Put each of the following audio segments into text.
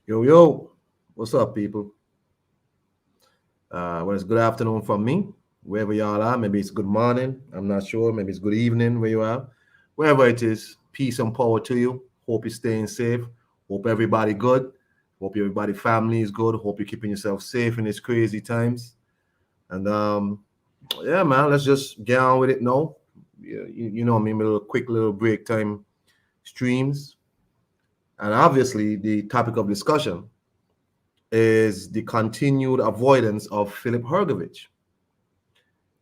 Yo, yo, what's up, people? Well, it's good afternoon from me, wherever y'all are. Maybe it's good morning. I'm not sure. Maybe it's good evening where you are. Wherever it is, peace and power to you. Hope you're staying safe. Hope everybody good. Hope everybody family is good. Hope you're keeping yourself safe in these crazy times. And yeah, man, let's just get on with it now. You know me, my little quick little break time streams. And obviously, the topic of discussion is the continued avoidance of Philip hrgovic.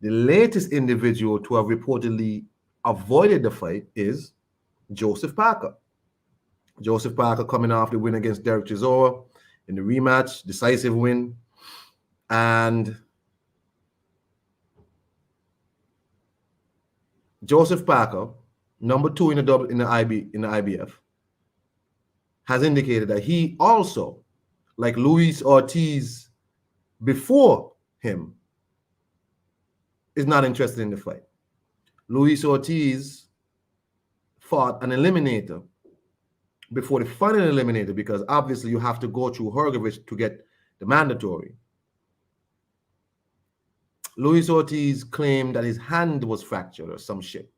The latest individual to have reportedly avoided the fight is Joseph Parker. Joseph Parker coming off the win against Derek Chisora in the rematch, decisive win. And Joseph Parker, number 2 in the IBF, has indicated that he also, like Luis Ortiz before him, is not interested in the fight. Luis Ortiz fought an eliminator before the final eliminator because obviously you have to go through hrgovic to get the mandatory. Luis Ortiz claimed that his hand was fractured or some shit.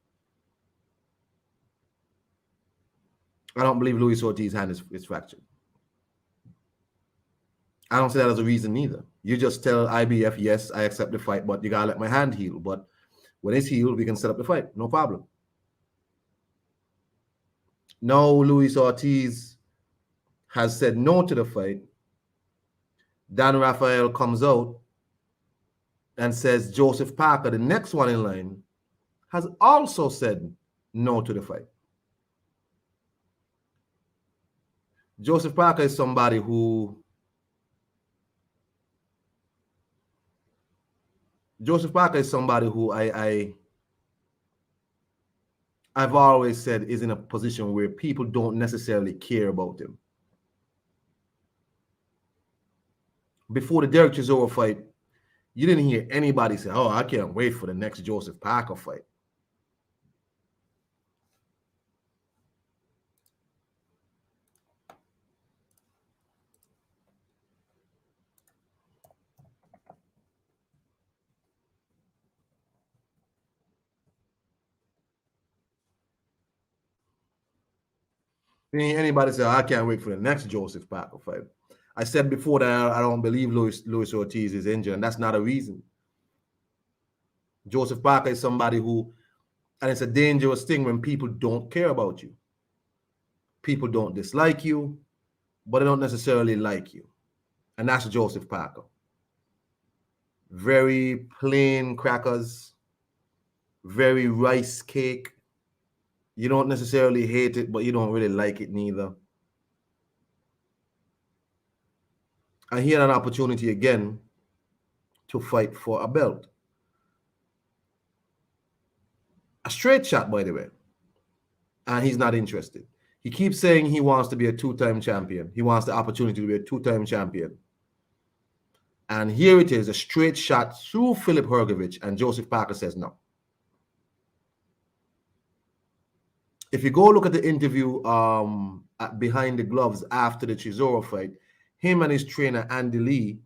I don't believe Luis Ortiz's hand is fractured. I don't see that as a reason either. You just tell IBF, yes, I accept the fight, but you gotta let my hand heal. But when it's healed, we can set up the fight. No problem. Now Luis Ortiz has said no to the fight. Dan Rafael comes out and says Joseph Parker, the next one in line, has also said no to the fight. Joseph Parker is somebody who I've always said is in a position where people don't necessarily care about him. Before the Derek Chisora fight, you didn't hear anybody say, oh, I can't wait for the next Joseph Parker fight. Anybody say, oh, I can't wait for the next Joseph Parker fight. I said before that I don't believe Luis Ortiz is injured, and that's not a reason. Joseph Parker is somebody who, and it's a dangerous thing when people don't care about you. People don't dislike you, but they don't necessarily like you. And that's Joseph Parker. Very plain crackers, very rice cake. You don't necessarily hate it, but you don't really like it neither. And he had an opportunity again to fight for a belt. A straight shot, by the way. And he's not interested. He keeps saying he wants to be a two-time champion. He wants the opportunity to be a two-time champion. And here it is, a straight shot through Philip hrgovic, and Joseph Parker says no. If you go look at the interview behind the gloves after the Chisora fight, him and his trainer, Andy Lee,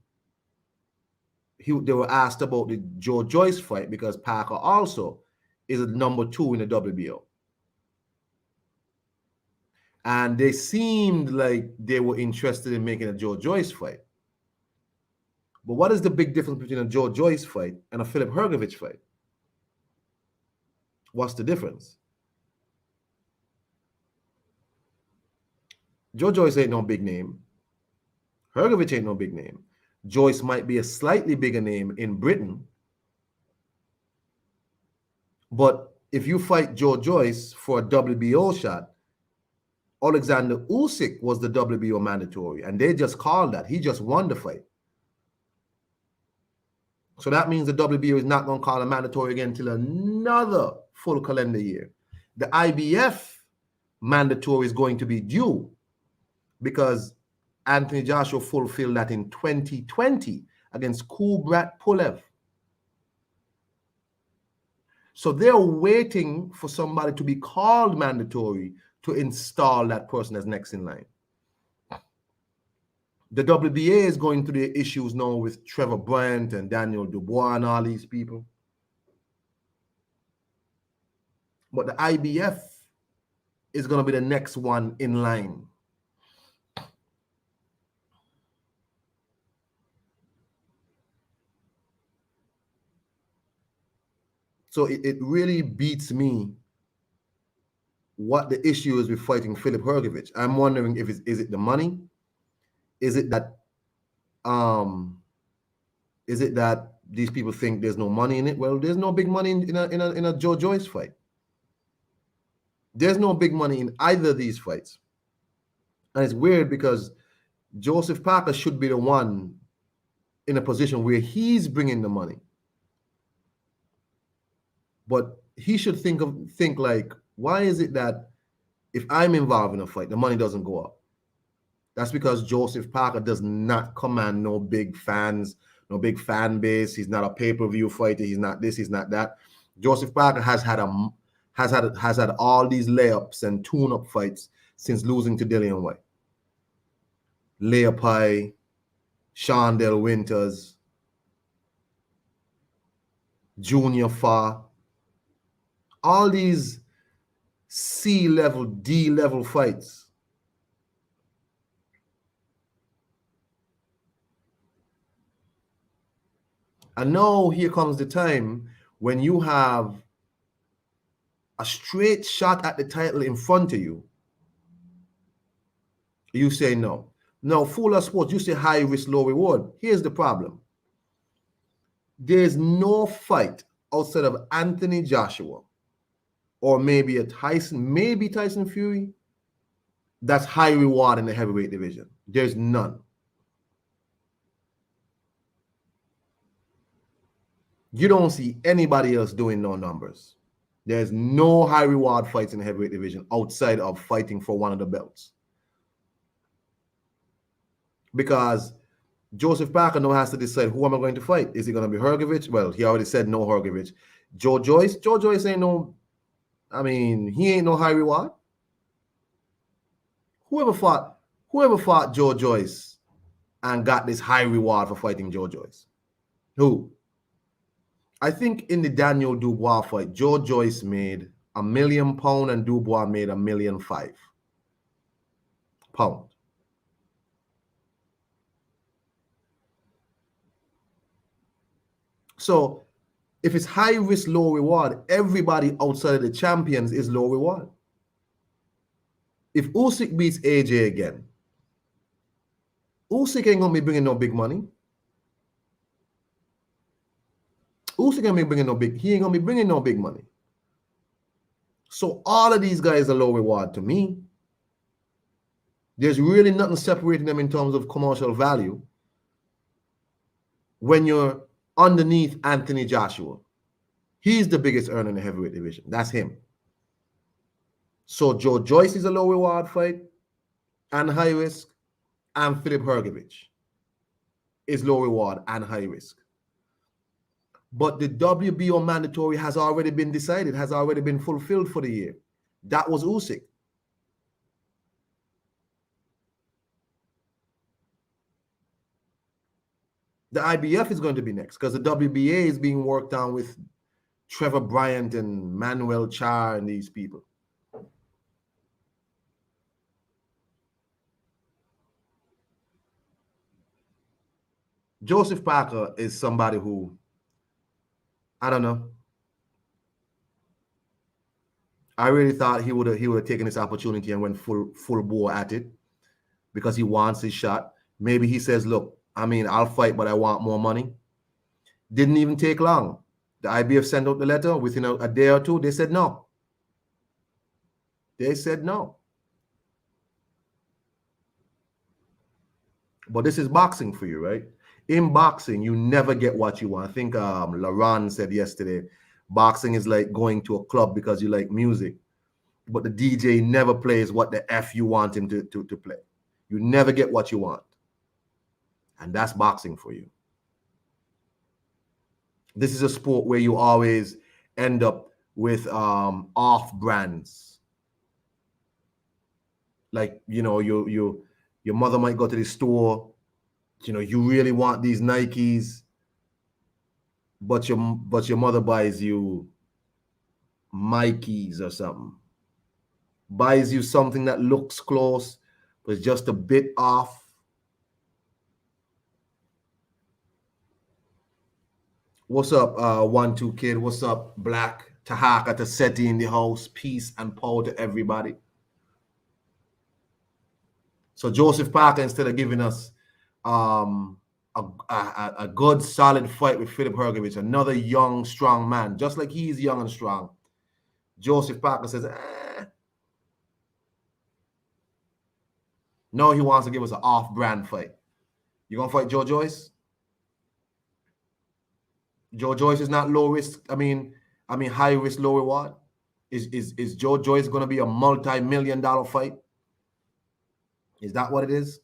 they were asked about the Joe Joyce fight because Parker also is a number 2 in the WBO. And they seemed like they were interested in making a Joe Joyce fight. But what is the big difference between a Joe Joyce fight and a Philip hrgovic fight? What's the difference? Joe Joyce ain't no big name. hrgovic ain't no big name. Joyce might be a slightly bigger name in Britain. But if you fight Joe Joyce for a WBO shot, Alexander Usyk was the WBO mandatory, and they just called that. He just won the fight. So that means the WBO is not going to call a mandatory again until another full calendar year. The IBF mandatory is going to be due because Anthony Joshua fulfilled that in 2020 against Kubrat Pulev. So they're waiting for somebody to be called mandatory to install that person as next in line. The WBA is going through the issues now with Trevor Bryant and Daniel Dubois and all these people. But the IBF is going to be the next one in line. So it really beats me what the issue is with fighting Filip Hrgovic. I'm wondering if is it the money? Is it that these people think there's no money in it? Well, there's no big money in a Joe Joyce fight. There's no big money in either of these fights. And it's weird because Joseph Parker should be the one in a position where he's bringing the money. But he should think like, why is it that if I'm involved in a fight, the money doesn't go up? That's because Joseph Parker does not command no big fans, no big fan base. He's not a pay-per-view fighter. He's not this. He's not that. Joseph Parker has had all these layups and tune-up fights since losing to Dillian Whyte. Leopai, Shondell Winters, Junior Fa, all these C-level, D-level fights. And now here comes the time when you have a straight shot at the title in front of you. You say no. Now, Full of Sports, you say high risk, low reward. Here's the problem. There's no fight outside of Anthony Joshua or maybe Tyson Fury that's high reward in the heavyweight division. There's none. You don't see anybody else doing no numbers. There's no high reward fights in the heavyweight division outside of fighting for one of the belts. Because Joseph Parker now has to decide, who am I going to fight? Is it going to be Hrgovic? Well, he already said no Hrgovic. Joe Joyce ain't no, he ain't no high reward. Whoever fought Joe Joyce and got this high reward for fighting Joe Joyce? Who? I think in the Daniel Dubois fight, Joe Joyce made £1 million and Dubois made £1.5 million. So if it's high risk, low reward, everybody outside of the champions is low reward. If Usyk beats AJ again, Usyk ain't gonna be bringing no big money. Usyk ain't gonna be bringing no big. He ain't gonna be bringing no big money. So all of these guys are low reward to me. There's really nothing separating them in terms of commercial value. When you're underneath Anthony Joshua, he's the biggest earner in the heavyweight division. That's him. So Joe Joyce is a low reward fight and high risk, and Filip Hrgovic is low reward and high risk. But the WBO mandatory has already been decided, has already been fulfilled for the year. That was Usyk. The IBF is going to be next because the WBA is being worked on with Trevor Bryant and Manuel Char and these people. Joseph Parker is somebody who, I don't know. I really thought he would have taken this opportunity and went full bore at it because he wants his shot. Maybe he says, look, I'll fight, but I want more money. Didn't even take long. The IBF sent out the letter within a day or two. They said no. They said no. But this is boxing for you, right? In boxing, you never get what you want. I think Laurent said yesterday, boxing is like going to a club because you like music, but the DJ never plays what the F you want him to play. You never get what you want. And that's boxing for you. This is a sport where you always end up with off brands. Like, your mother might go to the store You know, you really want these Nikes, but your mother buys you Mikey's or something. Buys you something that looks close, but it's just a bit off. What's up, 1-2 kid? What's up, Black? Tahaka Taseti in the house. Peace and power to everybody. So Joseph Parker, instead of giving us a good, solid fight with Philip Hrgovic, another young, strong man, just like he's young and strong, Joseph Parker says, no, he wants to give us an off-brand fight. You gonna fight Joe Joyce? Joe Joyce is not low risk. I mean high risk, low reward. Is Joe Joyce gonna be a multi-million-dollar fight? Is that what it is?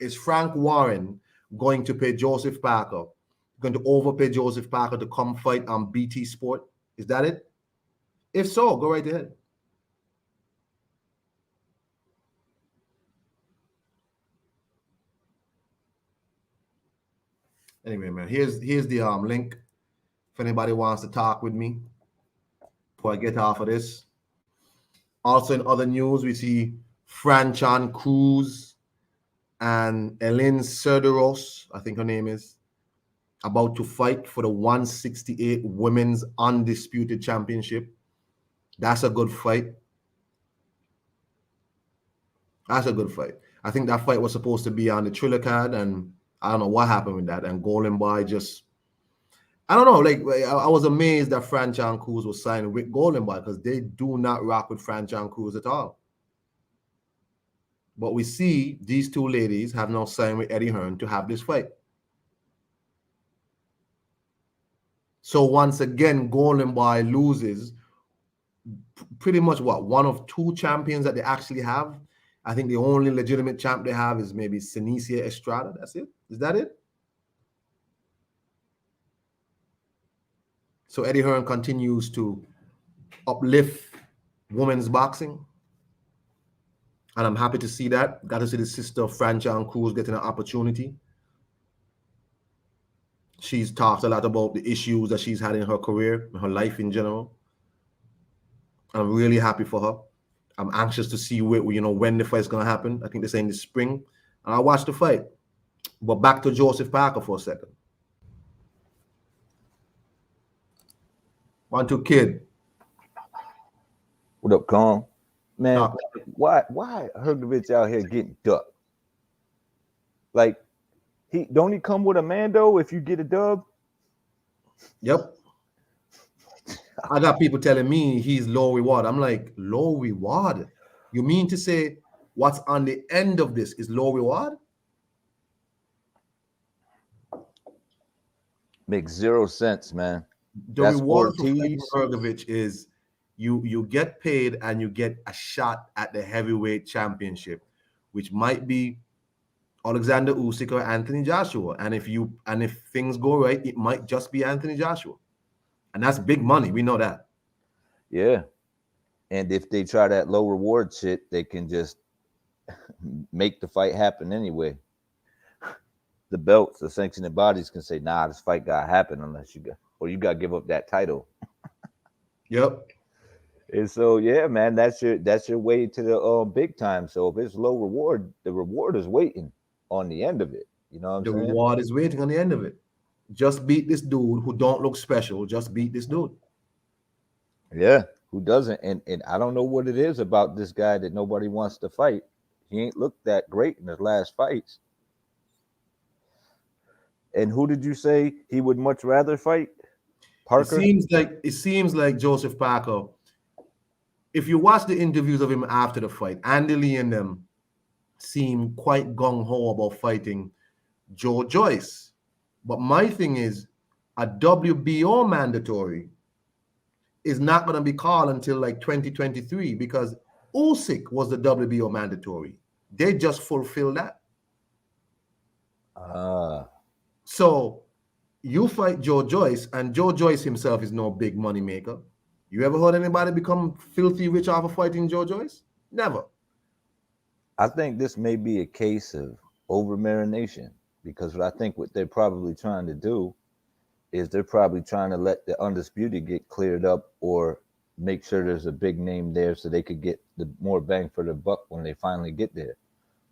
Is Frank Warren going to pay Joseph Parker, going to overpay Joseph Parker to come fight on BT Sport? Is that it? If so, go right ahead. Anyway, man, here's the link if anybody wants to talk with me before I get off of this. Also, in other news, we see Franchan Cruz and Elin Cerderos, I think her name is, about to fight for the 168 Women's Undisputed Championship. That's a good fight. That's a good fight. I think that fight was supposed to be on the Triller card, and I don't know what happened with that. And Golden Boy just, I don't know. Like, I was amazed that Franchan Cruz was signed with Golden Boy because they do not rock with Franchan Cruz at all. But we see these two ladies have now signed with Eddie Hearn to have this fight. So once again, Golden Boy loses pretty much one of two champions that they actually have. I think the only legitimate champ they have is maybe Senicia Estrada. That's it. Is that it? So Eddie Hearn continues to uplift women's boxing. And I'm happy to see that. Got to see the sister of Franchan Cruz getting an opportunity. She's talked a lot about the issues that she's had in her career, in her life in general. I'm really happy for her. I'm anxious to see when the fight's going to happen. I think they're saying this spring. And I'll watch the fight. But back to Joseph Parker for a second. 1-2 kid. What up, Kong? Man, why Hrgovic out here getting ducked? Like, he come with a Mando if you get a dub? Yep. I got people telling me he's low reward. I'm like, low reward? You mean to say what's on the end of this is low reward? Makes zero sense, man. The reward for Hrgovic is you get paid and you get a shot at the heavyweight championship, which might be Alexander Usyk or Anthony Joshua. And if things go right, it might just be Anthony Joshua. And that's big money. We know that. Yeah. And if they try that low reward shit, they can just make the fight happen anyway. The belts, the sanctioning bodies can say, nah, this fight got to happen unless you got to give up that title. Yep. And so, yeah, man, that's your way to the big time. So if it's low reward, the reward is waiting on the end of it. You know what I'm saying? The reward is waiting on the end of it. Just beat this dude who don't look special. Just beat this dude. Yeah, who doesn't? And I don't know what it is about this guy that nobody wants to fight. He ain't looked that great in his last fights. And who did you say he would much rather fight? Parker? It seems like Joseph Parker. If you watch the interviews of him after the fight, Andy Lee and them seem quite gung-ho about fighting Joe Joyce. But my thing is, a WBO mandatory is not going to be called until like 2023 because Usyk was the WBO mandatory. They just fulfilled that. So you fight Joe Joyce, and Joe Joyce himself is no big money maker. You ever heard anybody become filthy rich off of fighting Joe Joyce? Never. I think this may be a case of over marination. because what I think what they're probably trying to do is they're probably trying to let the undisputed get cleared up or make sure there's a big name there so they could get the more bang for the buck when they finally get there.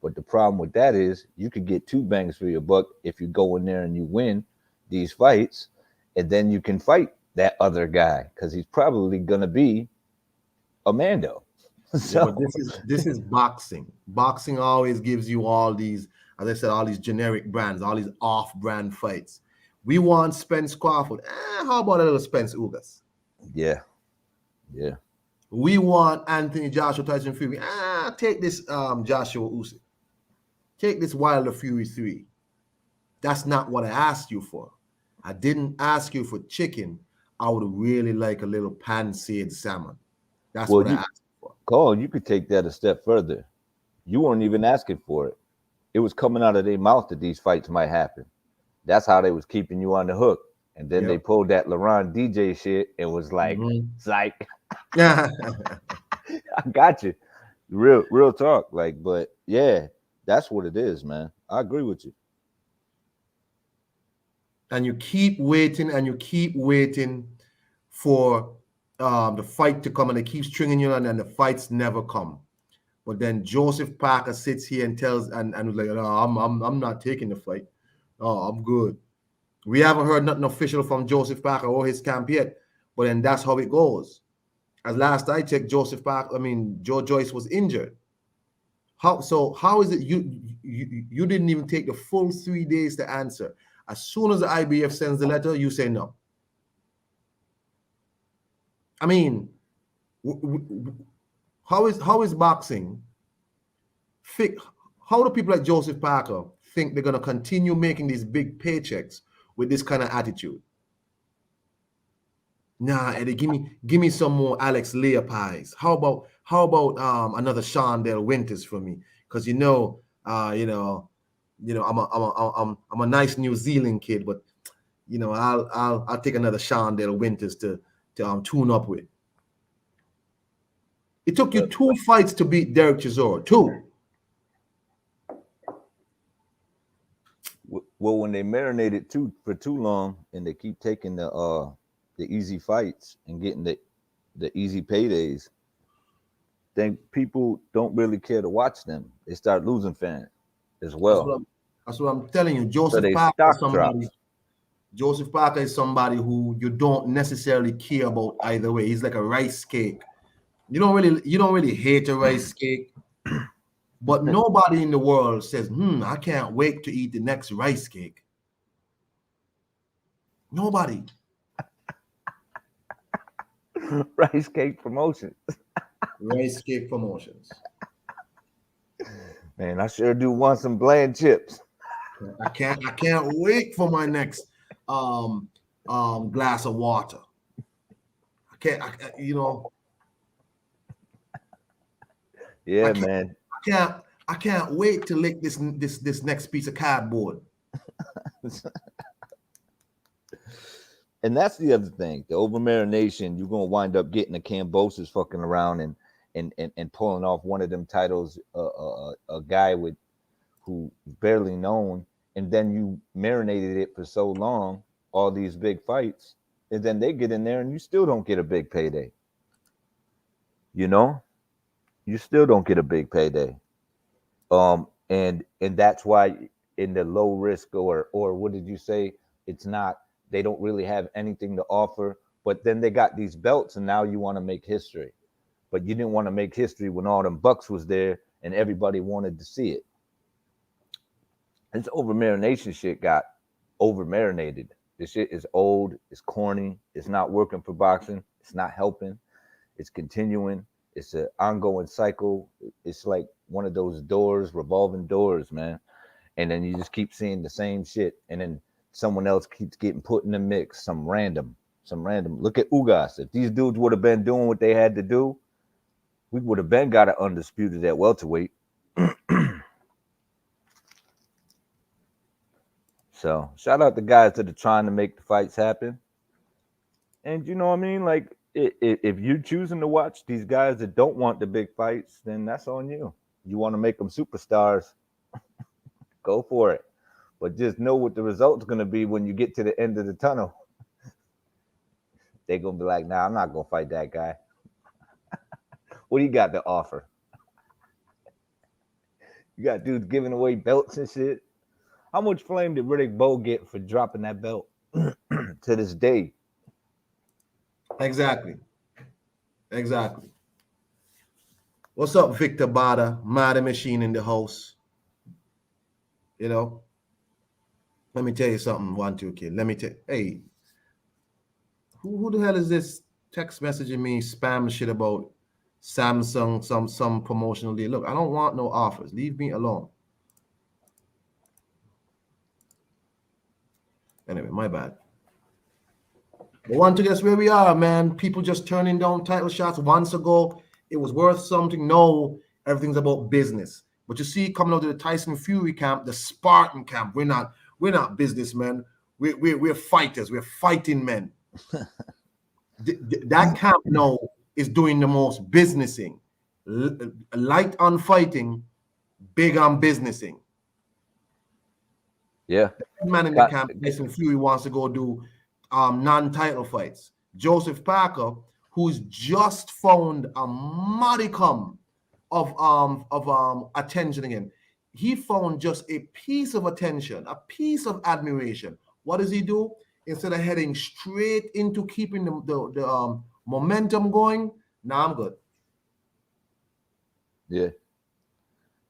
But the problem with that is you could get 2 bangs for your buck if you go in there and you win these fights, and then you can fight that other guy because he's probably gonna be a Mando. So Yeah, but this is boxing. Boxing always gives you all these, as I said, all these generic brands, all these off-brand fights. We want Spence Crawford. How about a little Spence Ugas? yeah. We want Anthony Joshua Tyson Fury. Take this Joshua Usyk. Take this Wilder Fury 3. That's not what I asked you for. I didn't ask you for chicken. I would really like a little pan-seared salmon. That's Well, what I you asked for. Cole, you could take that a step further. You weren't even asking for it. It was coming out of their mouth that these fights might happen. That's how they was keeping you on the hook. And then they pulled that LeBron DJ shit and was like, psych. Yeah. I got you. Real talk. Like, but yeah, that's what it is, man. I agree with you. And you keep waiting and you keep waiting for the fight to come, and they keep stringing you on, and the fights never come. But then Joseph Parker sits here and tells and was like, no, I'm not taking the fight. Oh, I'm good. We haven't heard nothing official from Joseph Parker or his camp yet, but then that's how it goes. As last I checked, Joe Joyce was injured. How is it you didn't even take the full 3 days to answer? As soon as the IBF sends the letter, you say no. I mean, how is boxing? How do people like Joseph Parker think they're gonna continue making these big paychecks with this kind of attitude? Nah, Eddie, give me some more Alex Lear pies. How about another Shondell Winters for me? Because I'm a nice New Zealand kid, but I'll take another Shondell Winters to tune up with. It took you 2 fights to beat Derek Chisora. 2. Well, when they marinated for too long and they keep taking the easy fights and getting the easy paydays, then people don't really care to watch them. They start losing fans as well. That's what I'm telling you. Joseph Parker is somebody who you don't necessarily care about either way. He's like a rice cake. You don't really hate a rice cake, but nobody in the world says, I can't wait to eat the next rice cake. Nobody. Rice cake promotions. Rice cake promotions. Man, I sure do want some bland chips. I can't wait for my next glass of water. Yeah, man. I can't wait to lick this next piece of cardboard. And that's the other thing. The over marination, you're gonna wind up getting the Cambosis fucking around and pulling off one of them titles, a guy who barely known, and then you marinated it for so long, all these big fights, and then they get in there and you still don't get a big payday. You know, you still don't get a big payday. And that's why in the low risk or what did you say? It's not. They don't really have anything to offer, but then they got these belts, and now you want to make history. But you didn't want to make history when all them bucks was there and everybody wanted to see it. This over marination shit got over marinated. This shit is old, it's corny, it's not working for boxing, it's not helping, it's continuing, it's an ongoing cycle. It's like one of those revolving doors, man. And then you just keep seeing the same shit, and then someone else keeps getting put in the mix, some random. Look at Ugas. If these dudes would have been doing what they had to do, we would have been got an undisputed at welterweight. So shout out the guys that are trying to make the fights happen. And you know what I mean? Like, if you're choosing to watch these guys that don't want the big fights, then that's on you. You want to make them superstars, go for it. But just know what the result's going to be when you get to the end of the tunnel. They're going to be like, nah, I'm not going to fight that guy. What do you got to offer? You got dudes giving away belts and shit. How much flame did Riddick Bowe get for dropping that belt to this day? Exactly. What's up, Victor Bada? Mada Machine in the house. You know, let me tell you something, 1-2 kid. Let me tell hey, who the hell is this text messaging me spam shit about Samsung, some promotional deal? Look, I don't want no offers. Leave me alone. Anyway, my bad. But want to guess where we are, man. People just turning down title shots. Once ago, it was worth something. No, everything's about business. But you see, coming out of the Tyson Fury camp, the Spartan camp, we're not businessmen. We're fighters. We're fighting men. That camp now is doing the most businessing. Light on fighting, big on businessing. Yeah. The man in the camp, Tyson Fury, wants to go do non-title fights. Joseph Parker, who's just found a modicum of attention again. He found just a piece of attention, a piece of admiration. What does he do? Instead of heading straight into keeping the momentum going, nah, I'm good. Yeah,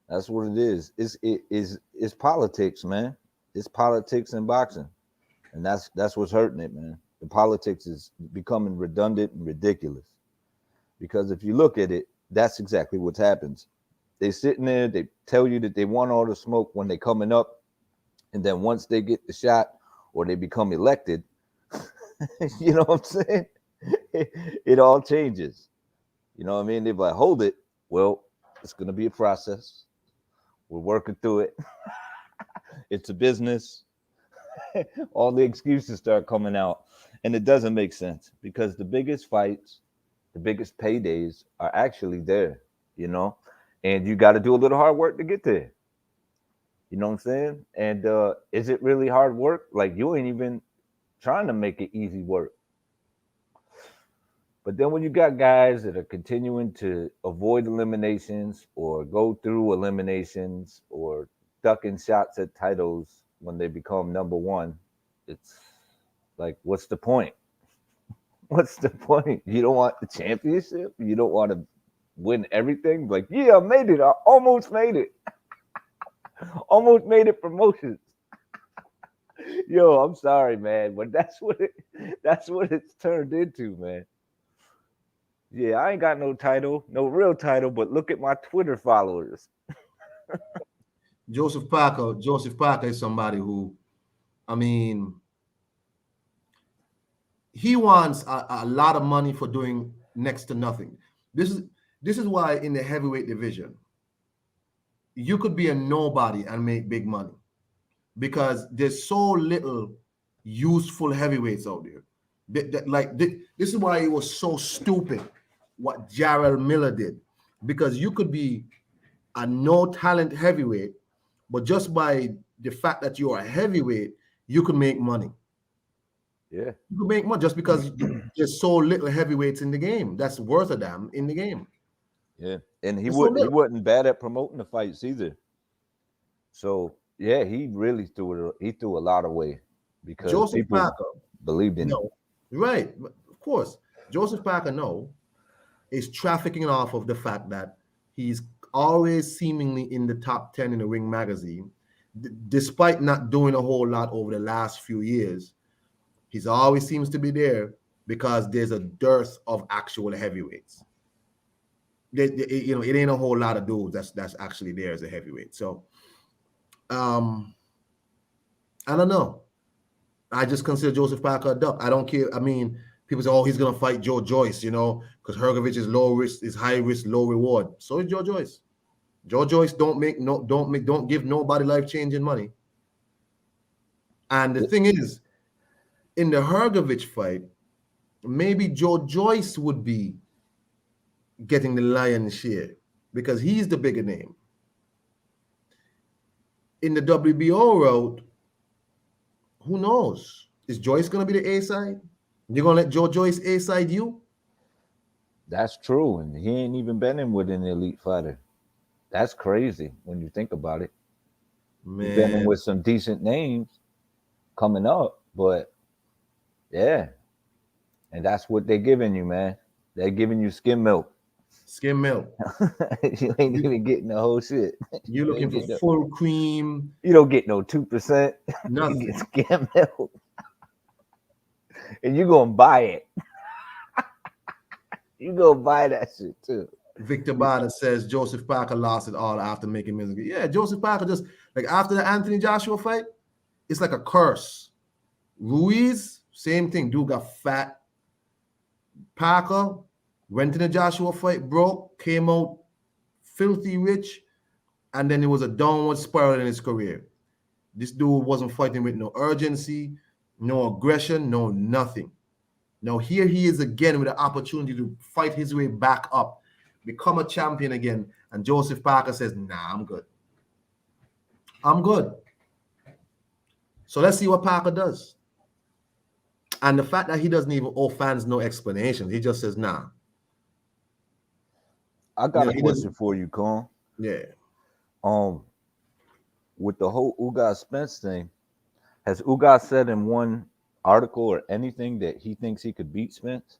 that's what it is. It's politics, man. It's politics in boxing, and that's what's hurting it, man. The politics is becoming redundant and ridiculous. Because if you look at it, that's exactly what happens. They sitting there, they tell you that they want all the smoke when they coming up, and then once they get the shot or they become elected, you know what I'm saying? It all changes. You know what I mean? They're like, hold it. Well, it's going to be a process. We're working through it. It's a business. All the excuses start coming out. And it doesn't make sense because the biggest fights, the biggest paydays are actually there, you know? And you got to do a little hard work to get there. You know what I'm saying? And is it really hard work? Like, you ain't even trying to make it easy work. But then when you got guys that are continuing to avoid eliminations or go through eliminations or ducking shots at titles when they become number one, it's like, what's the point? What's the point? You don't want the championship? You don't want to win everything? Like, yeah, I made it. I almost made it. Almost made it promotions. Yo, I'm sorry, man, but that's what it's turned into, man. Yeah, I ain't got no title, no real title, but look at my Twitter followers. Joseph Parker is somebody who, I mean, he wants a lot of money for doing next to nothing. This is why in the heavyweight division, you could be a nobody and make big money because there's so little useful heavyweights out there. This is why it was so stupid what Jarrell Miller did, because you could be a no talent heavyweight, but just by the fact that you're a heavyweight, you could make money. Yeah, you could make money just because there's so little heavyweights in the game. That's worth a damn in the game. Yeah, and he wasn't bad at promoting the fights either. So yeah, he really threw a lot away because Joseph people Parker believed in him. Right, of course. Joseph Parker is trafficking off of the fact that he's always seemingly in the top 10 in the Ring magazine, despite not doing a whole lot over the last few years. He's always seems to be there because there's a dearth of actual heavyweights. It ain't a whole lot of dudes that's actually there as a heavyweight. So, I don't know. I just consider Joseph Parker a duck. I don't care. I mean, people say, "Oh, he's gonna fight Joe Joyce," because hrgovic is low risk, is high risk, low reward. So is Joe Joyce. Joe Joyce don't give nobody life-changing money. And the thing is, in the Hrgovic fight, maybe Joe Joyce would be getting the lion's share because he's the bigger name. In the WBO route, Who knows? Is Joyce gonna be the A side? You're gonna let Joyce A side you? That's true, and he ain't even been in with an elite fighter. That's crazy when you think about it. He's been in Man, with some decent names coming up, but yeah, and that's what they're giving you, man. They're giving you skim milk. skim milk. You ain't You, even getting the whole shit. you're You looking ain't for getting no, full cream, you don't get no 2%. You get nothing. skim milk, and you gonna buy it. You gonna buy that shit too. Victor Bada says Joseph Parker lost it all after making music. Yeah, Joseph Parker just like after the Anthony Joshua fight, it's like a curse. Ruiz, same thing. Dude got fat. Parker went in the Joshua fight, broke, came out filthy rich, and then it was a downward spiral in his career. This dude wasn't fighting with no urgency, no aggression, no nothing. Now here he is again with the opportunity to fight his way back up, become a champion again. And Joseph Parker says, nah, I'm good. I'm good. So let's see what Parker does. And the fact that he doesn't even owe fans no explanation, he just says, nah. I got a question for you, Con. Yeah. With the whole Ugas Spence thing, has Ugas said in one article or anything that he thinks he could beat Spence?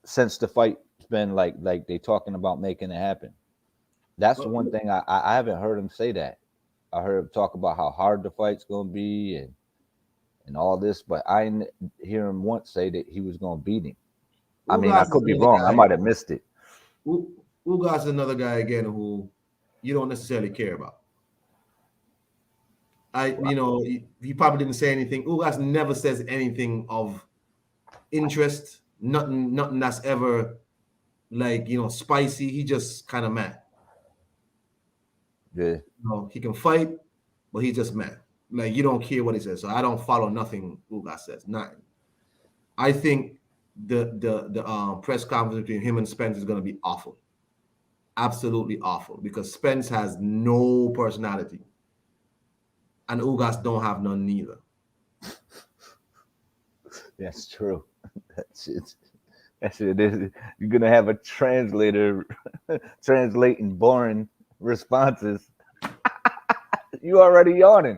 Since the fight's been like they talking about making it happen. That's the one thing I haven't heard him say that. I heard him talk about how hard the fight's gonna be and all this, but I didn't hear him once say that he was gonna beat him. I mean, I could be wrong. I might have missed it. Ugas is another guy again who you don't necessarily care about. He probably didn't say anything. Ugas never says anything of interest. Nothing that's ever like spicy. He just kind of mad. Yeah. He can fight, but he's just mad. Like you don't care what he says. So I don't follow nothing Ugas says. Nothing. I think the press conference between him and Spence is going to be awful. Absolutely awful because Spence has no personality. And Ugas don't have none neither. That's true. That's it. You're gonna have a translator translating boring responses. You already yawning.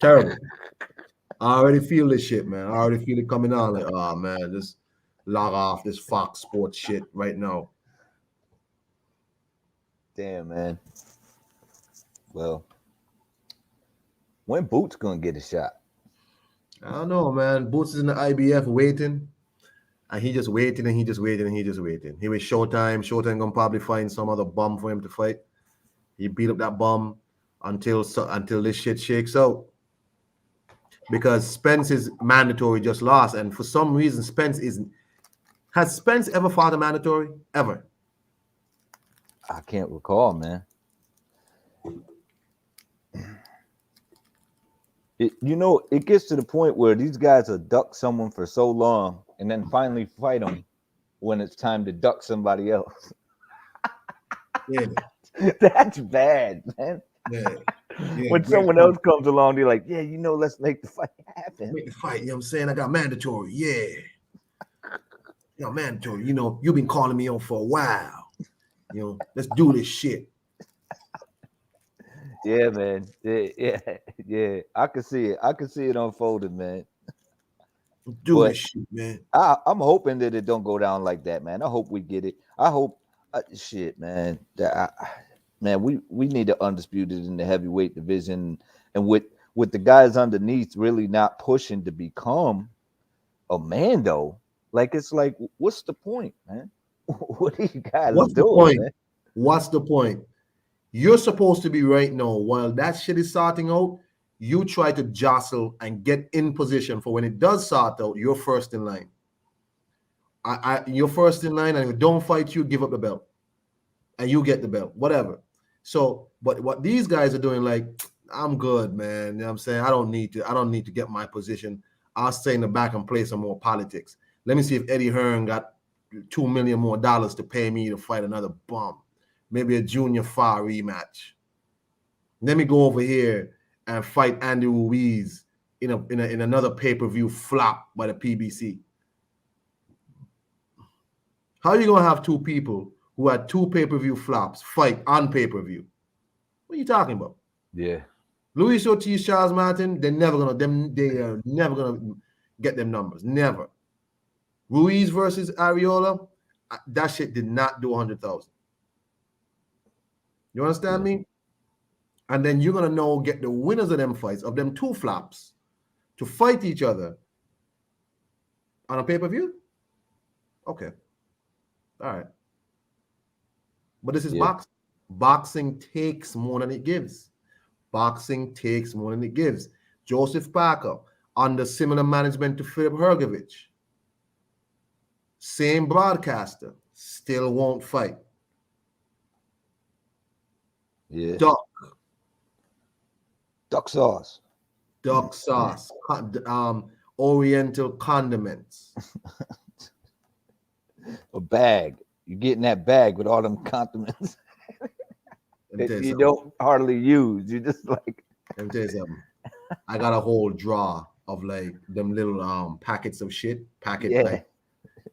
Terrible. I already feel this shit, man. I already feel it coming on. Like, oh man, just log off this Fox Sports shit right now. Damn, man. Well, when Boots gonna get a shot? I don't know, man. Boots is in the IBF waiting. And he just waiting and he just waiting and he just waiting. He was Showtime. Showtime gonna probably find some other bum for him to fight. He beat up that bum until this shit shakes out. Because Spence is mandatory just lost. And for some reason, Spence isn't. Has Spence ever fought a mandatory? Ever? I can't recall, man. It gets to the point where these guys will duck someone for so long and then finally fight them when it's time to duck somebody else. Yeah. That's bad, man. Yeah. When someone else comes along, they're like, yeah, let's make the fight happen. Make the fight, you know what I'm saying? I got mandatory, yeah. Mandatory, you've been calling me on for a while. Let's do this shit. Yeah, man. Yeah. I can see it. I can see it unfolding, man. Do this shit, man. I'm hoping that it don't go down like that, man. I hope we get it. I hope, shit, man. Man, we need to undisputed in the heavyweight division, and with the guys underneath really not pushing to become a Mando. Like it's like, what's the point, man? What are you guys doing, man? What's the point? You're supposed to be right now while that shit is sorting out. You try to jostle and get in position for when it does sort out. You're first in line. You're first in line, and if you don't fight, you give up the belt, and you get the belt, whatever. So, but what these guys are doing, like, I'm good, man. You know what I'm saying? I don't need to get my position. I'll stay in the back and play some more politics. Let me see if Eddie Hearn got $2 million more to pay me to fight another bum. Maybe a junior far rematch. Let me go over here and fight Andy Ruiz in another pay-per-view flop by the PBC? How are you gonna have two people who had two pay-per-view flops fight on pay-per-view? What are you talking about? Yeah. Luis Ortiz, Charles Martin, they are never gonna get them numbers. Never. Ruiz versus Ariola, that shit did not do 100,000. You understand me? And then you're gonna get the winners of them fights, of them two flops, to fight each other on a pay-per-view? Okay. All right. But this is boxing. Boxing takes more than it gives. Boxing takes more than it gives. Joseph Parker, under similar management to Philip Hrgovic, same broadcaster, still won't fight. Yeah. Duck sauce. Duck sauce. Oriental condiments. A bag. You get in that bag with all them condiments that you don't hardly use. You just like. Let me tell you something. I got a whole drawer of like them little packets of shit.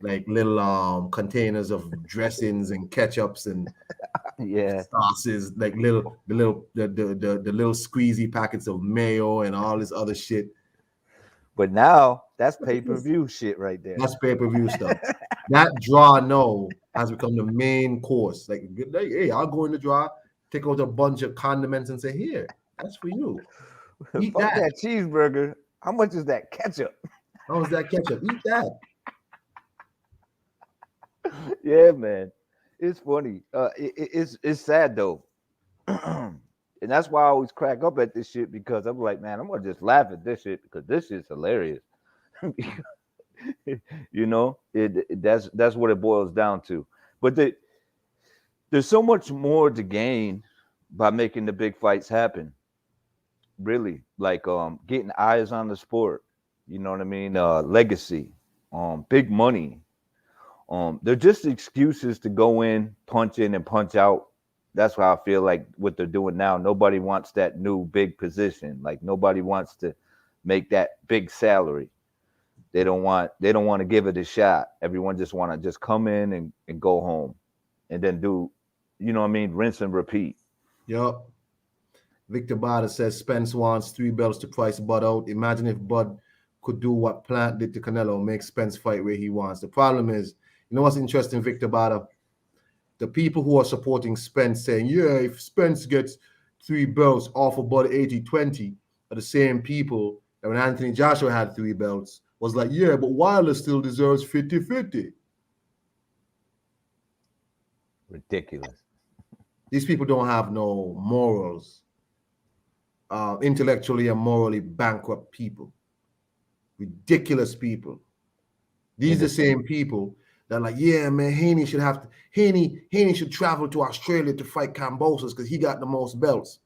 Like little containers of dressings and ketchups and sauces, like the little squeezy packets of mayo and all this other shit. But now that's pay-per-view shit right there. That's pay-per-view stuff. That drawer has become the main course. Like, hey, I'll go in the drawer, take out a bunch of condiments and say, here, that's for you. Eat that cheeseburger. How much is that ketchup? How is that ketchup? Eat that. Yeah, man. It's funny. It's sad though. And that's why I always crack up at this shit, because I'm like, man, I'm gonna just laugh at this shit because this shit's hilarious. You know, that's what it boils down to. But there's so much more to gain by making the big fights happen. Really, like getting eyes on the sport. You know what I mean? Legacy, big money. They're just excuses to go in, punch in, and punch out. That's why I feel like what they're doing now. Nobody wants that new big position. Like nobody wants to make that big salary. They don't want to give it a shot. Everyone just want to just come in and go home, and then do, you know what I mean, rinse and repeat. Yup. Victor Bada says Spence wants 3 belts to price Bud out. Imagine if Bud could do what Plant did to Canelo, make Spence fight where he wants. The problem is, you know what's interesting, Victor Bada? The people who are supporting Spence saying, yeah, if Spence gets 3 belts off of Bud 80-20, are the same people that when Anthony Joshua had 3 belts was like, yeah, but Wilder still deserves 50-50. Ridiculous. These people don't have no morals. Intellectually and morally bankrupt people. Ridiculous people. These are the same people that are like, yeah, man, Haney should travel to Australia to fight Kambosos because he got the most belts.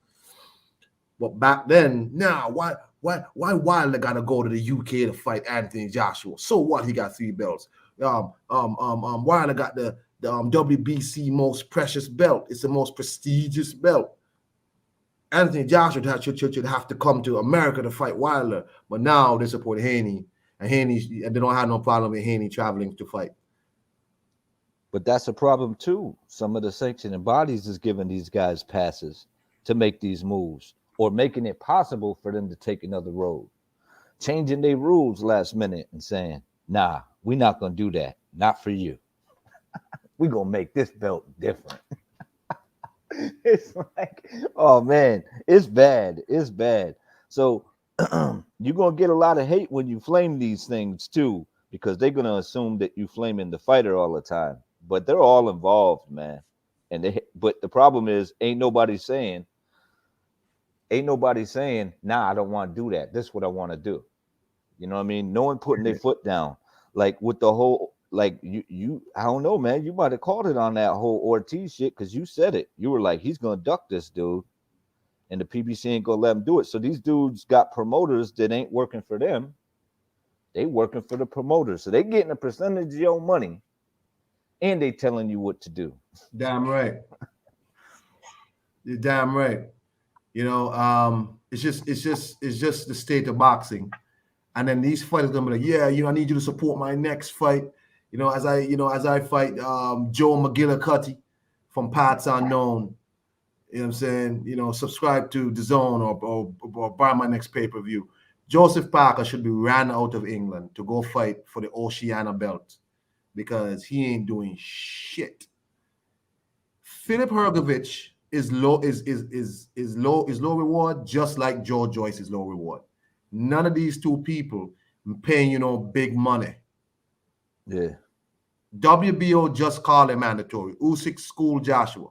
But back then, why Wilder gotta go to the UK to fight Anthony Joshua? So what? He got 3 belts. Wilder got the WBC most precious belt. It's the most prestigious belt. Anthony Joshua should have to come to America to fight Wilder, but now they support Haney, and they don't have no problem with Haney traveling to fight. But that's a problem too. Some of the sanctioning bodies is giving these guys passes to make these moves, or making it possible for them to take another road, changing their rules last minute and saying, nah, we're not going to do that. Not for you. We're going to make this belt different. It's like, oh man, it's bad. It's bad. So you're going to get a lot of hate when you flame these things too, because they're going to assume that you flaming the fighter all the time. But they're all involved, man. But the problem is, ain't nobody saying, nah, I don't want to do that. This is what I want to do. You know what I mean? No one putting their foot down. Like with the whole, like you I don't know, man. You might have called it on that whole Ortiz shit, because you said it. You were like, he's gonna duck this dude, and the PBC ain't gonna let him do it. So these dudes got promoters that ain't working for them. They working for the promoters. So they getting a percentage of your money, and they telling you what to do. Damn right. You're damn right. It's just the state of boxing. And then these fighters gonna be like, yeah, I need you to support my next fight. As I fight Joe McGillicuddy from Parts Unknown. You know what I'm saying? Subscribe to DAZN or buy my next pay-per-view. Joseph Parker should be ran out of England to go fight for the Oceania belt because he ain't doing shit. Philip Hrgovic is low reward, just like Joe Joyce is low reward. None of these two people paying big money. Yeah. WBO just called it mandatory. Usyk school Joshua.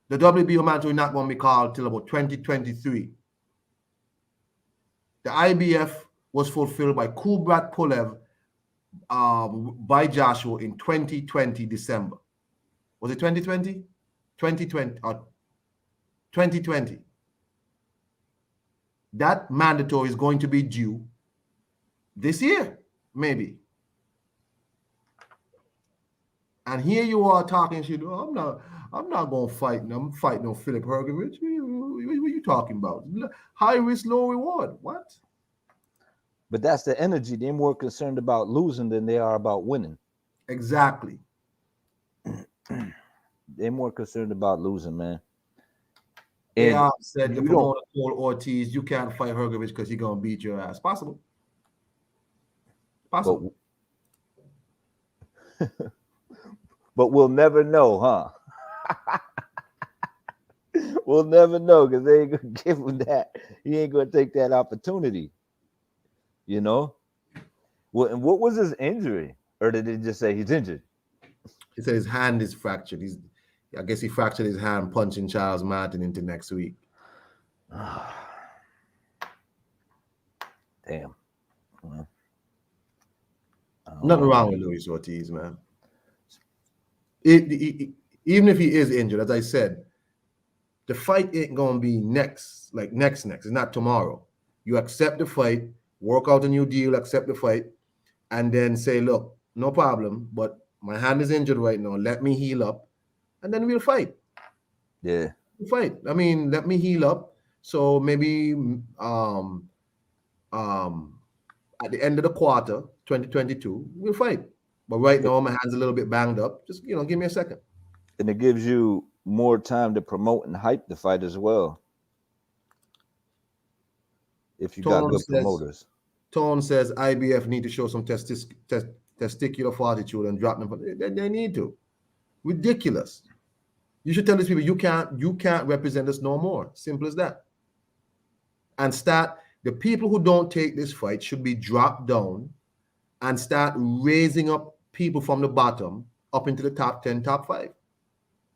The WBO mandatory not going to be called till about 2023. The IBF was fulfilled by Kubrat Pulev by Joshua in 2020 December. Was it 2020? 2020 or 2020. That mandatory is going to be due this year, maybe. And here you are talking shit. Oh, I'm not going to fight. I'm fighting on Philip Hrgovic. What are you talking about? High risk, low reward. What? But that's the energy. They're more concerned about losing than they are about winning. Exactly. They're more concerned about losing, man. And they said the promoter told Ortiz, you can't fight Hrgovic because he's going to beat your ass. Possible. But we'll never know, huh? We'll never know because they ain't going to give him that. He ain't going to take that opportunity. Well, and what was his injury? Or did they just say he's injured? He said his hand is fractured. I guess he fractured his hand punching Charles Martin into next week. Damn. Well, nothing wrong with Luis Ortiz, man. Even if he is injured, as I said, the fight ain't going to be next. It's not tomorrow. You accept the fight, work out a new deal, accept the fight, and then say, look, no problem, but my hand is injured right now. Let me heal up, and then we'll fight. Yeah. We'll fight. I mean, let me heal up. So maybe at the end of the quarter, 2022, we'll fight. But right now, my hand's a little bit banged up. Just, give me a second. And it gives you more time to promote and hype the fight as well. If you got good promoters. Tone says IBF need to show some testicular fortitude and drop them. They need to. Ridiculous. You should tell these people you can't represent us no more. Simple as that. And the people who don't take this fight should be dropped down and start raising up people from the bottom up into the top 10, top 5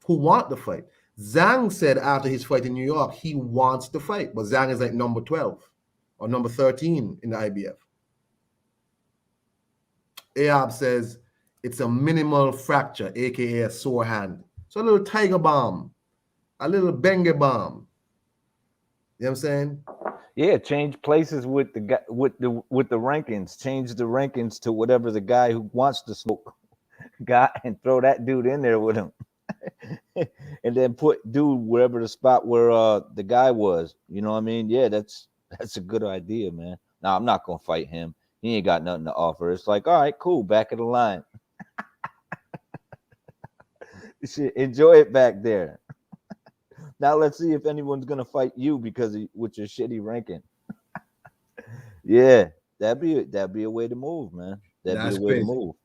who want the fight. Zhang said after his fight in New York, he wants the fight, but Zhang is like number 12 or number 13 in the IBF. Ahab says it's a minimal fracture, aka a sore hand. So a little tiger balm, a little Benge balm. You know what I'm saying? Yeah, change places with the rankings. Change the rankings to whatever the guy who wants to smoke got, and throw that dude in there with him, and then put dude wherever the spot where the guy was. You know what I mean? Yeah, that's a good idea, man. Now I'm not gonna fight him. He ain't got nothing to offer. It's like, all right, cool, back of the line. Enjoy it back there. Now let's see if anyone's gonna fight you with your shitty ranking. Yeah, that'd be a way to move, man. That'd be a way to move.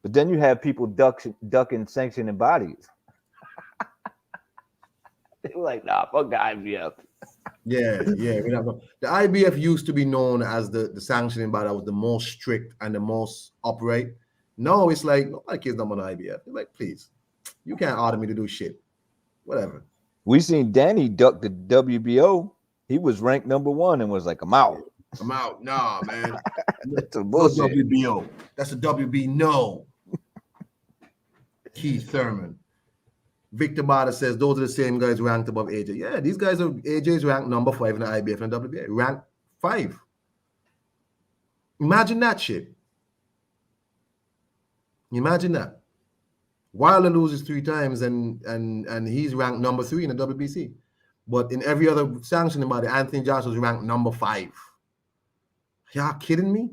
But then you have people ducking sanctioning bodies. They're like, nah, fuck the IBF. Yeah. The IBF used to be known as the sanctioning body that was the most strict and the most upright. No, it's like nobody cares about the IBF. They're like, please, you can't order me to do shit. Whatever. We seen Danny duck the WBO. He was ranked number 1 and was like, I'm out. Nah, man. That's a bullshit. No WBO. That's a WB. No. Keith Thurman. Victor Bada says those are the same guys ranked above AJ. Yeah, these guys are AJ's ranked number 5 in the IBF and WBA. Ranked 5. Imagine that shit. Imagine that. Wilder loses 3 times, and he's ranked number 3 in the WBC. But in every other sanctioning body, Anthony Joshua's ranked number 5. Y'all kidding me?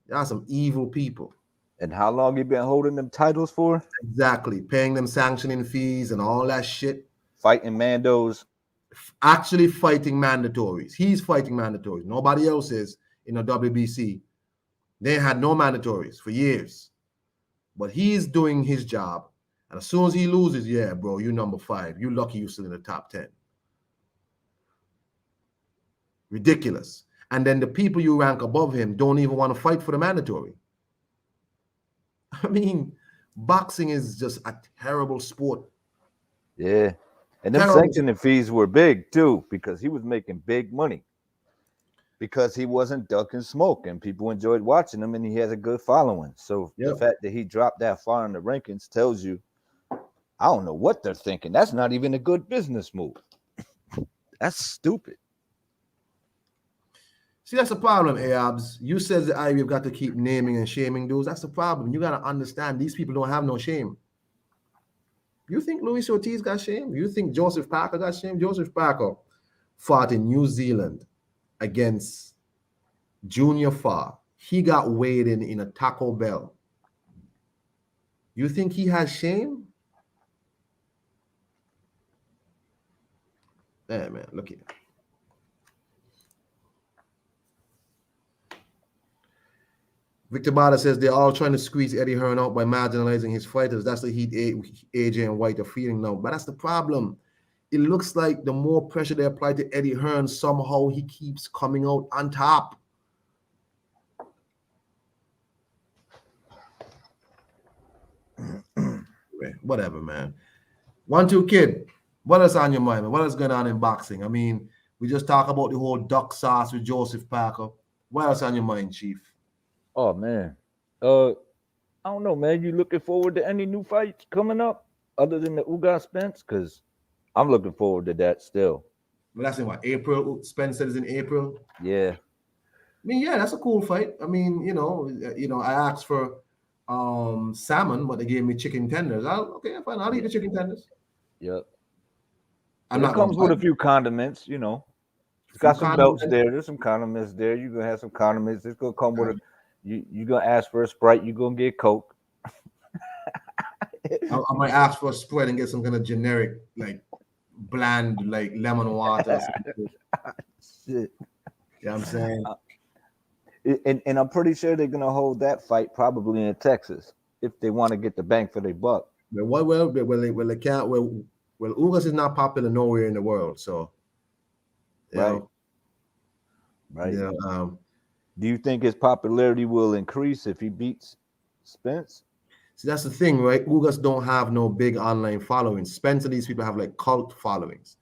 Y'all some evil people. And how long you been holding them titles for? Exactly. Paying them sanctioning fees and all that shit. Fighting Mandos. Actually fighting mandatories. He's fighting mandatories. Nobody else is in the WBC. They had no mandatories for years. But he's doing his job. And as soon as he loses, yeah, bro, you number 5. You lucky you're still in the top 10. Ridiculous. And then the people you rank above him don't even want to fight for the mandatory. I mean, boxing is just a terrible sport. Yeah. And them sanctioning fees were big too, because he was making big money. Because he wasn't ducking smoke and people enjoyed watching him and he has a good following. So the fact that he dropped that far in the rankings tells you, I don't know what they're thinking. That's not even a good business move. That's stupid. See, that's the problem, Abs. You said that we've got to keep naming and shaming dudes. That's the problem. You got to understand these people don't have no shame. You think Luis Ortiz got shame? You think Joseph Parker got shame? Joseph Parker fought in New Zealand against Junior Farr. He got weighed in a Taco Bell. You think he has shame? Yeah, man, look here. Victor Bada says they're all trying to squeeze Eddie Hearn out by marginalizing his fighters. That's the heat AJ and Whyte are feeling now. But that's the problem. It looks like the more pressure they apply to Eddie Hearn, somehow he keeps coming out on top. Whatever, man. 1-2 Kid, what else on your mind, man? What else going on in boxing? I mean, we just talk about the whole duck sauce with Joseph Parker. What else on your mind, Chief? Oh, man. I don't know, man. You looking forward to any new fights coming up other than the Bada Spence? Because I'm looking forward to that still. Well, that's in what, April? Spence said it's in April? Yeah. I mean, yeah, that's a cool fight. I mean, you know, I asked for salmon, but they gave me chicken tenders. Okay, fine. I'll eat the chicken tenders. Yep. It comes with a few condiments, you know. It's got some belts there. There's some condiments there. You're gonna have some condiments. It's gonna come with you're gonna ask for a Sprite. You're gonna get Coke. I might ask for a Sprite and get some kind of generic, like bland, like lemon water. Shit. You know what I'm saying? And I'm pretty sure they're gonna hold that fight probably in Texas if they want to get the bang for their buck. Well, they can't. Well, Ugas is not popular nowhere in the world, so right. Yeah. Do you think his popularity will increase if he beats Spence? See, that's the thing, right? Ugas don't have no big online following. Spence and these people have like cult followings,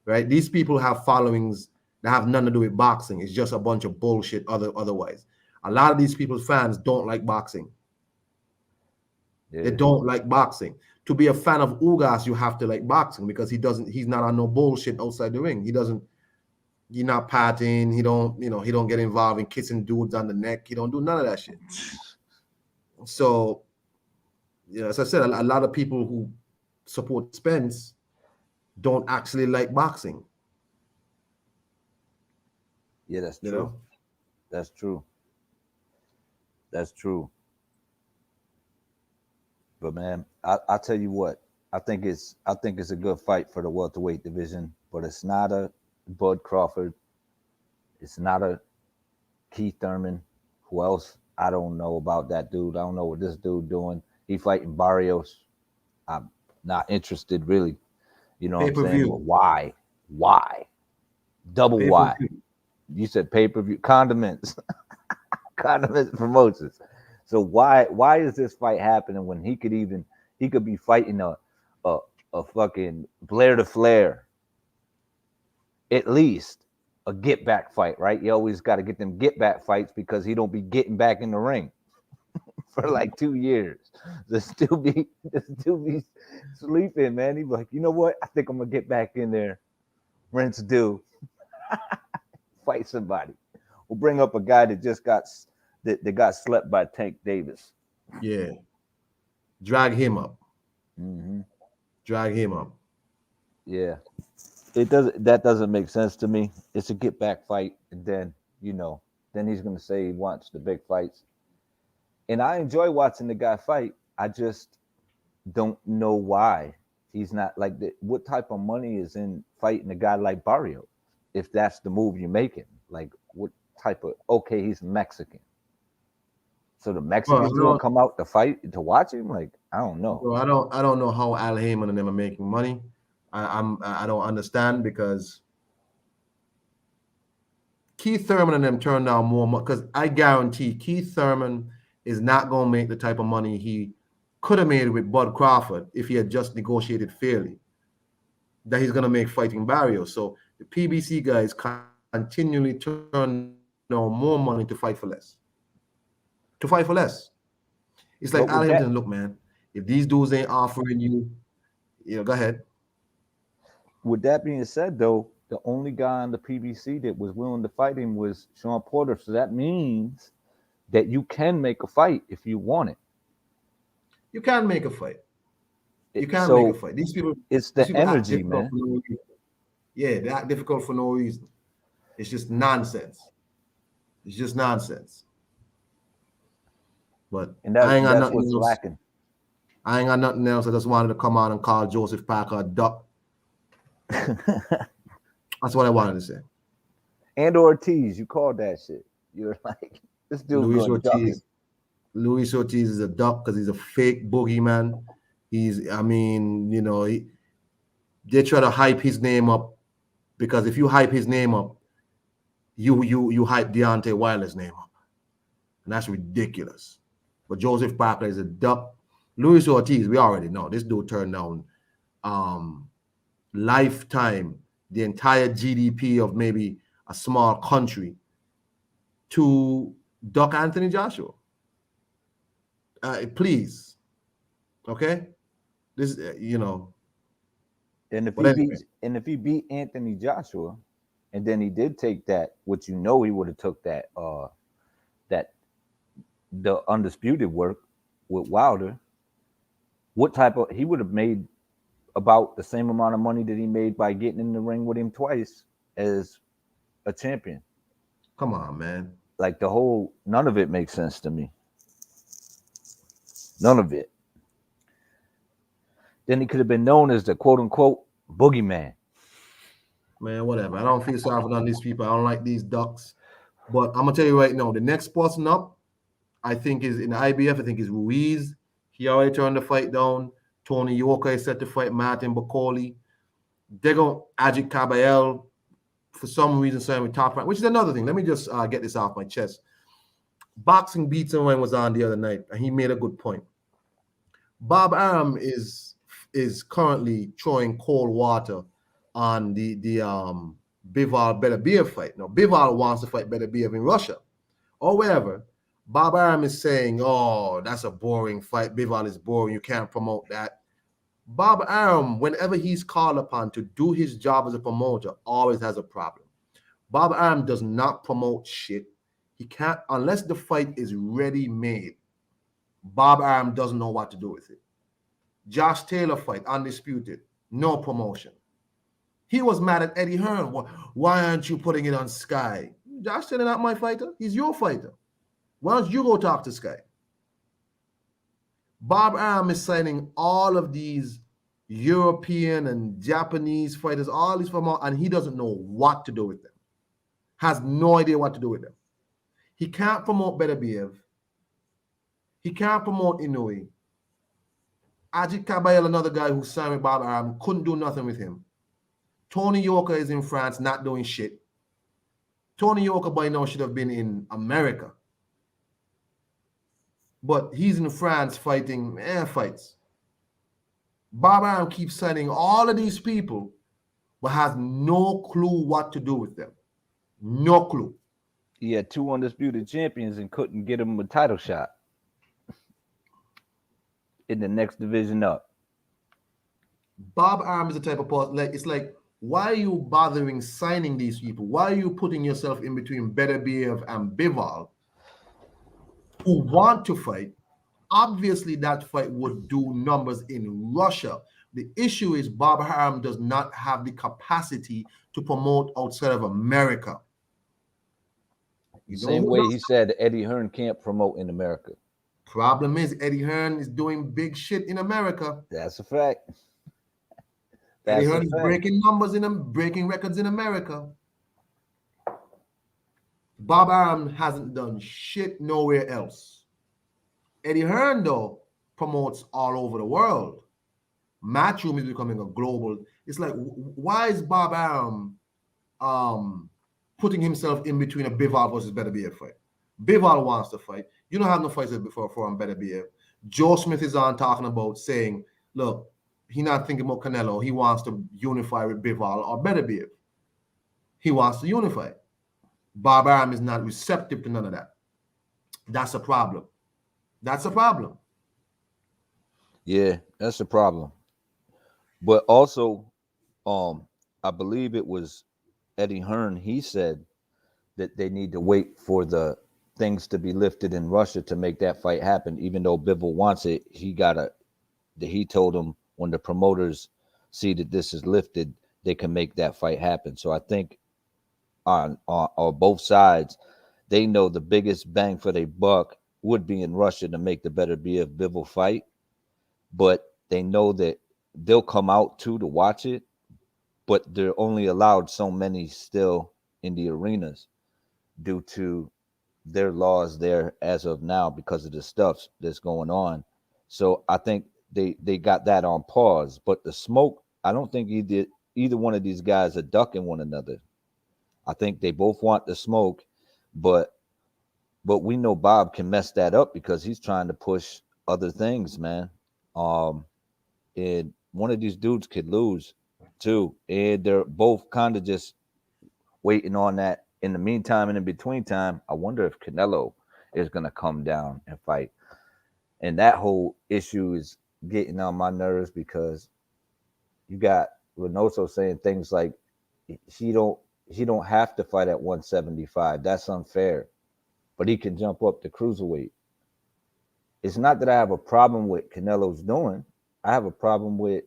right? These people have followings that have nothing to do with boxing. It's just a bunch of bullshit. Otherwise, a lot of these people's fans don't like boxing. Yeah. They don't like boxing. To be a fan of Ugas, you have to like boxing because he's not on no bullshit outside the ring. He's not patting. He don't get involved in kissing dudes on the neck. He don't do none of that shit. So, yeah, as I said, a lot of people who support Spence don't actually like boxing. Yeah, that's true. You know? That's true. That's true. But man, I tell you what, I think it's a good fight for the welterweight division, but it's not a Bud Crawford. It's not a Keith Thurman. Who else? I don't know about that dude. I don't know what this dude doing. He fighting Barrios. I'm not interested really. You know what I'm saying? But why? Double pay-per-view. Why? You said pay-per-view. Condiments. Condiments promotions. So why is this fight happening when he could be fighting a fucking Blair to Flair? At least a get back fight, right? You always got to get them get back fights because he don't be getting back in the ring for like 2 years. Just still be sleeping, man. He be like, you know what? I think I'm gonna get back in there. Rinse do. Fight somebody. We'll bring up a guy that just got slept by Tank Davis. Yeah. Drag him up. Mm-hmm. Drag him up. Yeah, that doesn't make sense to me. It's a get back fight, and then then he's gonna say he wants the big fights, and I enjoy watching the guy fight. I just don't know why he's not like what type of money is in fighting a guy like Barrio, if that's the move you're making. Like what type of okay, he's Mexican. So the Well, Mexicans gonna come out to fight to watch him? Like, I don't know. I don't know how Al Heyman and them are making money. I don't understand because Keith Thurman and them turned down more money because I guarantee Keith Thurman is not going to make the type of money he could have made with Bud Crawford if he had just negotiated fairly. That he's going to make fighting Barrios. So the PBC guys continually turn down more money to fight for less. To fight for less. It's like Al Hampton, look, man, if these dudes ain't offering you, go ahead. With that being said, though, the only guy on the PBC that was willing to fight him was Sean Porter. So that means that you can make a fight if you want it. You can make a fight. You can't make a fight. These people, it's the energy, man. Yeah, they act difficult for no reason. It's just nonsense. It's just nonsense. But I ain't got nothing else. Lacking. I ain't got nothing else. I just wanted to come out and call Joseph Parker a duck. That's what I wanted to say. And Ortiz, you called that shit. You're like, this dude. Luis Ortiz is a duck because he's a fake boogeyman. They try to hype his name up because if you hype his name up, you hype Deontay Wilder's name up. And that's ridiculous. But Joseph Parker is a duck. Luis Ortiz, we already know. This dude turned down lifetime, the entire GDP of maybe a small country to duck Anthony Joshua. Please. Okay? This And if he beat Anthony Joshua, and then he did take that, which he would have took that the undisputed work with Wilder, he would have made about the same amount of money that he made by getting in the ring with him twice as a champion. Come on, man. Like none of it makes sense to me. None of it. Then he could have been known as the quote unquote boogeyman. Man, whatever. I don't feel sorry for none of these people. I don't like these ducks. But I'm gonna tell you right now, the next person up, I think is in the IBF, I think is Ruiz. He already turned the fight down. Tony Yoka is set to fight Martin Bacoli. They're going Ajit Caballel for some reason saying with top rank, which is another thing. Let me just get this off my chest. Boxing Beats and Wayne was on the other night, and he made a good point. Bob Arum is currently throwing cold water on the Bivol Beterbiev fight. Now, Bivol wants to fight Beterbiev in Russia or wherever. Bob Arum is saying, oh, that's a boring fight. Bivol is boring. You can't promote that. Bob Arum, whenever he's called upon to do his job as a promoter, always has a problem. Bob Arum does not promote shit. He can't, unless the fight is ready-made. Bob Arum doesn't know what to do with it. Josh Taylor fight, undisputed, no promotion. He was mad at Eddie Hearn. Why aren't you putting it on Sky? Josh Taylor not my fighter. He's your fighter. Why don't you go talk to Sky? Bob Arum is signing all of these European and Japanese fighters, all these from, and he doesn't know what to do with them. Has no idea what to do with them. He can't promote Beterbiev. He can't promote Inoue. Ajit Caballel, another guy who signed with Bob Arum, couldn't do nothing with him. Tony Yoka is in France, not doing shit. Tony Yoka by now should have been in America. But he's in France fighting air fights. Bob Arum keeps signing all of these people, but has no clue what to do with them. No clue. He had 2 undisputed champions and couldn't get him a title shot in the next division up. Bob Arum is the type of person, it's like, why are you bothering signing these people? Why are you putting yourself in between Beterbiev and Bivol, who want to fight, obviously that fight would do numbers in Russia. The issue is Bob Arum does not have the capacity to promote outside of America. The same way he said Eddie Hearn can't promote in America. Problem is Eddie Hearn is doing big shit in America. That's a fact. Eddie Hearn is breaking numbers breaking records in America. Bob Arum hasn't done shit nowhere else. Eddie Hearn, though, promotes all over the world. Matchroom is becoming a global. It's like, why is Bob Arum putting himself in between a Bivol versus Bada They're fight? Bivol wants to fight. You don't have no fights before for him, Bada They're. Joe Smith is on talking about saying, look, he's not thinking about Canelo. He wants to unify with Bivol or Bada They're. He wants to unify. Bob Arum is not receptive to none of that. That's a problem. That's a problem. Yeah, that's a problem. But also, I believe it was Eddie Hearn. He said that they need to wait for the things to be lifted in Russia to make that fight happen. Even though Bivol wants it, he told him when the promoters see that this is lifted, they can make that fight happen. So I think on both sides, they know the biggest bang for their buck would be in Russia to make the Bada Bivol fight, but they know that they'll come out too to watch it, but they're only allowed so many still in the arenas due to their laws there as of now because of the stuff that's going on. So I think they got that on pause. But the smoke, I don't think either one of these guys are ducking one another. I think they both want the smoke, but we know Bob can mess that up because he's trying to push other things, man. And one of these dudes could lose too, and they're both kind of just waiting on that. In the meantime and in between time, I wonder if Canelo is going to come down and fight. And that whole issue is getting on my nerves because you got Reynoso saying things like he don't have to fight at 175. That's unfair. But he can jump up to cruiserweight. It's not that I have a problem with Canelo's doing. I have a problem with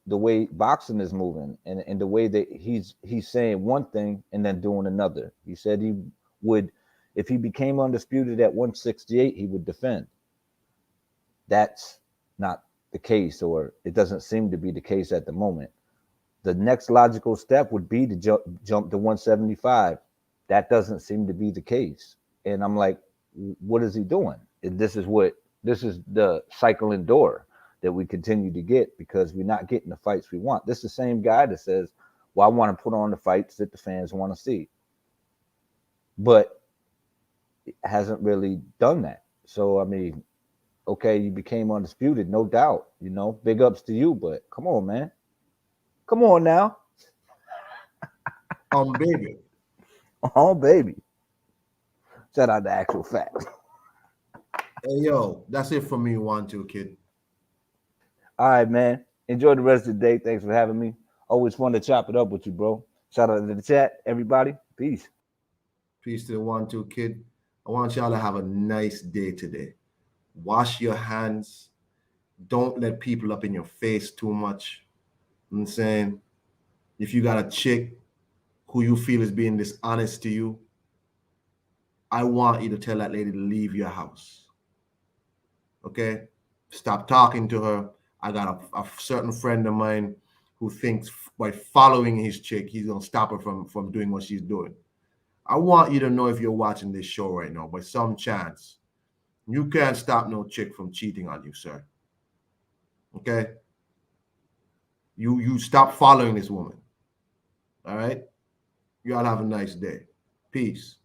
the way boxing is moving and the way that he's saying one thing and then doing another. He said he would, if he became undisputed at 168, he would defend. That's not the case, or it doesn't seem to be the case at the moment. The next logical step would be to jump to 175. That doesn't seem to be the case. And I'm like, what is he doing? This is the cycling door that we continue to get because we're not getting the fights we want. This is the same guy that says, well, I want to put on the fights that the fans want to see. But it hasn't really done that. So, I mean, okay, you became undisputed, no doubt. You know, big ups to you, but come on, man. Come on now. Baby. Oh, baby. Shout out to actual facts. Hey, yo, that's it for me, 1-2 kid. All right, man. Enjoy the rest of the day. Thanks for having me. Always fun to chop it up with you, bro. Shout out to the chat, everybody. Peace. Peace to the 1-2 kid. I want y'all to have a nice day today. Wash your hands. Don't let people up in your face too much. You know what I'm saying? If you got a chick who you feel is being dishonest to you, I want you to tell that lady to leave your house. Okay? Stop talking to her. I got a certain friend of mine who thinks by following his chick, he's going to stop her from doing what she's doing. I want you to know, if you're watching this show right now, by some chance, you can't stop no chick from cheating on you, sir. Okay? You stop following this woman. All right? You all have a nice day. Peace.